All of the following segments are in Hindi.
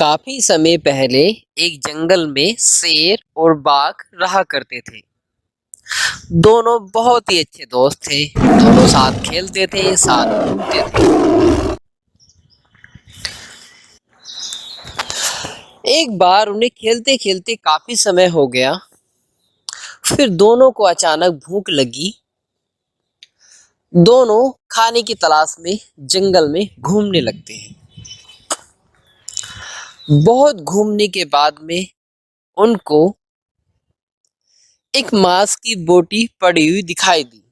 काफी समय पहले एक जंगल में शेर और बाघ रहा करते थे। दोनों बहुत ही अच्छे दोस्त थे। दोनों साथ खेलते थे, साथ घूमते थे। एक बार उन्हें खेलते खेलते काफी समय हो गया। फिर दोनों को अचानक भूख लगी। दोनों खाने की तलाश में जंगल में घूमने लगते हैं। बहुत घूमने के बाद में उनको एक मांस की बोटी पड़ी हुई दिखाई दी।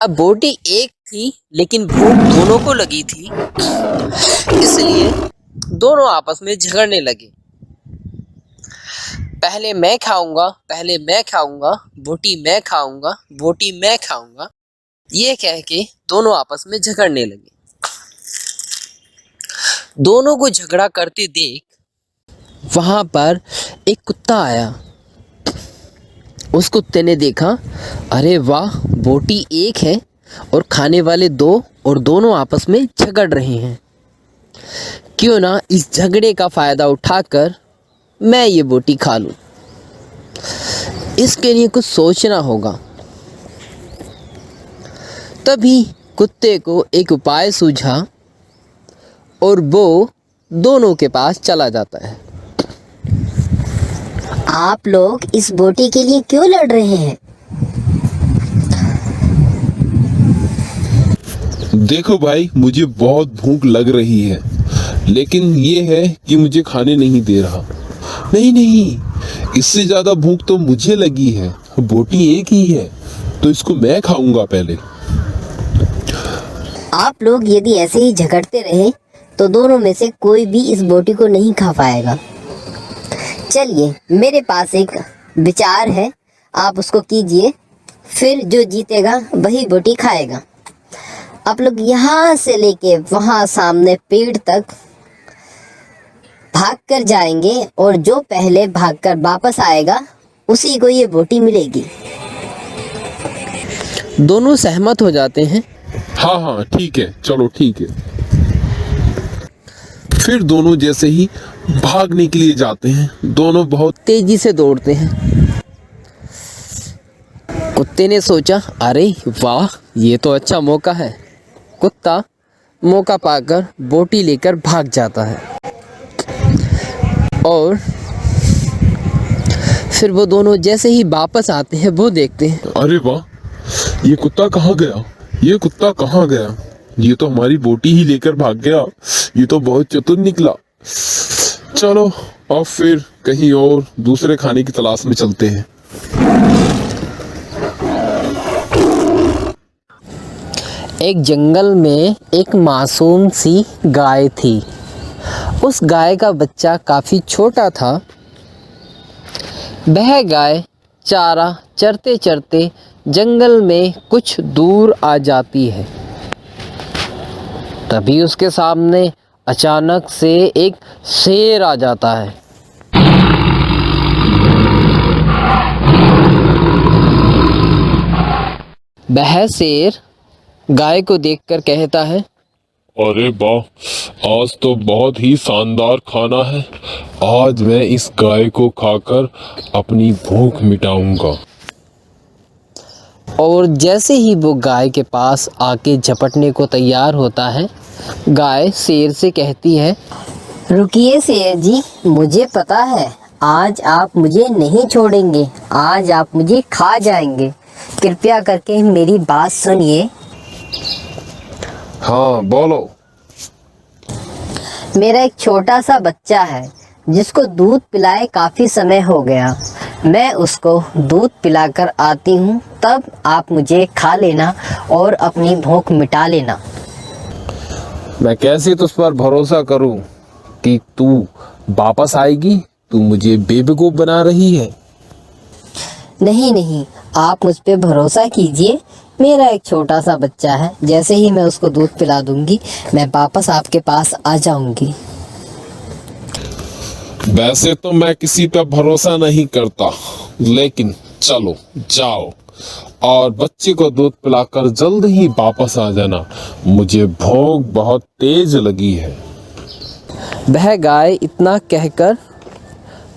अब बोटी एक थी, लेकिन भूख दोनों को लगी थी, इसलिए दोनों आपस में झगड़ने लगे। पहले मैं खाऊंगा, पहले मैं खाऊंगा, बोटी मैं खाऊंगा, बोटी मैं खाऊंगा, ये कह के दोनों आपस में झगड़ने लगे। दोनों को झगड़ा करते देख वहां पर एक कुत्ता आया। उस कुत्ते ने देखा, अरे वाह, बोटी एक है और खाने वाले दो, और दोनों आपस में झगड़ रहे हैं। क्यों ना इस झगड़े का फायदा उठाकर मैं ये बोटी खा लूं। इसके लिए कुछ सोचना होगा। तभी कुत्ते को एक उपाय सूझा और वो दोनों के पास चला जाता है। आप लोग इस बोटी के लिए क्यों लड़ रहे हैं? देखो भाई, मुझे बहुत भूख लग रही है, लेकिन ये है कि मुझे खाने नहीं दे रहा। नहीं नहीं, इससे ज्यादा भूख तो मुझे लगी है। बोटी एक ही है तो इसको मैं खाऊंगा पहले। आप लोग यदि ऐसे ही झगड़ते रहे तो दोनों में से कोई भी इस बोटी को नहीं खा पाएगा। चलिए, मेरे पास एक विचार है, आप उसको कीजिए, फिर जो जीतेगा वही बोटी खाएगा। आप लोग यहाँ से लेके वहाँ सामने पेड़ तक भाग कर जाएंगे और जो पहले भागकर वापस आएगा उसी को ये बोटी मिलेगी। दोनों सहमत हो जाते हैं। हाँ हाँ ठीक है, चलो ठीक है। फिर दोनों जैसे ही भागने के लिए जाते हैं, दोनों बहुत तेजी से दौड़ते हैं। कुत्ते ने सोचा, अरे वाह, ये तो अच्छा मौका है। कुत्ता मौका पाकर बोटी लेकर भाग जाता है और फिर वो दोनों जैसे ही वापस आते हैं, वो देखते हैं, अरे वाह, ये कुत्ता कहाँ गया? ये कुत्ता कहाँ गया? ये तो हमारी बोटी ही लेकर भाग गया। ये तो बहुत चतुर निकला। चलो अब फिर कहीं और दूसरे खाने की तलाश में चलते हैं। एक जंगल में एक मासूम सी गाय थी। उस गाय का बच्चा काफी छोटा था। वह गाय चारा चरते चरते जंगल में कुछ दूर आ जाती है। तभी उसके सामने अचानक से एक शेर आ जाता है। वह शेर गाय को देखकर कहता है, अरे वाह, आज तो बहुत ही शानदार खाना है। आज मैं इस गाय को खाकर अपनी भूख मिटाऊंगा। और जैसे ही वो गाय के पास आके झपटने को तैयार होता है, गाय शेर से कहती है, रुकिए शेर जी, मुझे पता है आज आप मुझे नहीं छोड़ेंगे, आज आप मुझे खा जाएंगे। कृपया करके मेरी बात सुनिए। हाँ बोलो। मेरा एक छोटा सा बच्चा है जिसको दूध पिलाए काफी समय हो गया। मैं उसको दूध पिलाकर आती हूँ, तब आप मुझे खा लेना और अपनी भूख मिटा लेना। मैं कैसे तुझ पर भरोसा करूं कि तू वापस आएगी? तू मुझे बेवकूफ बना रही है। नहीं नहीं, आप मुझ पे भरोसा कीजिए। मेरा एक छोटा सा बच्चा है, जैसे ही मैं उसको दूध पिला दूंगी मैं वापस आपके पास आ जाऊंगी। वैसे तो मैं किसी पर भरोसा नहीं करता, लेकिन चलो जाओ और बच्चे को दूध पिलाकर जल्द ही वापस आ जाना। मुझे भूख बहुत तेज लगी है। वह गाय इतना कहकर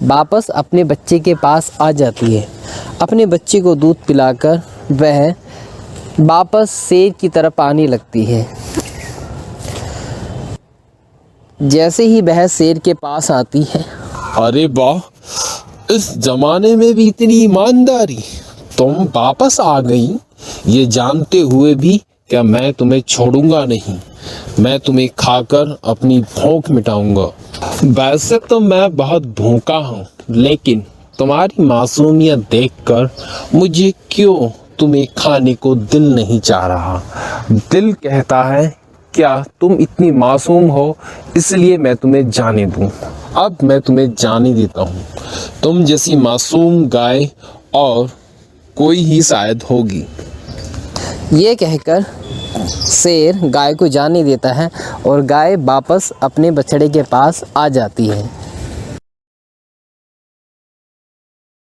वापस अपने बच्चे के पास आ जाती है। अपने बच्चे को दूध पिलाकर वह वापस शेर की तरफ आने लगती है। जैसे ही वह शेर के पास आती है, अरे वाह, इस जमाने में भी इतनी ईमानदारी, तुम वापस आ गई। ये जानते हुए भी क्या मैं तुम्हें छोड़ूंगा नहीं, मैं तुम्हें खाकर अपनी भूख मिटाऊंगा। वैसे तो मैं बहुत भूखा हूँ, लेकिन तुम्हारी मासूमियत देखकर मुझे क्यों तुम्हें खाने को दिल नहीं चाह रहा। दिल कहता है क्या तुम इतनी मासूम हो, इसलिए मैं तुम्हें जाने दूं। अब मैं तुम्हें जाने देता हूँ। तुम जैसी मासूम गाय और कोई ही शायद होगी। ये कहकर शेर गाय को जाने देता है और गाय वापस अपने बछड़े के पास आ जाती है।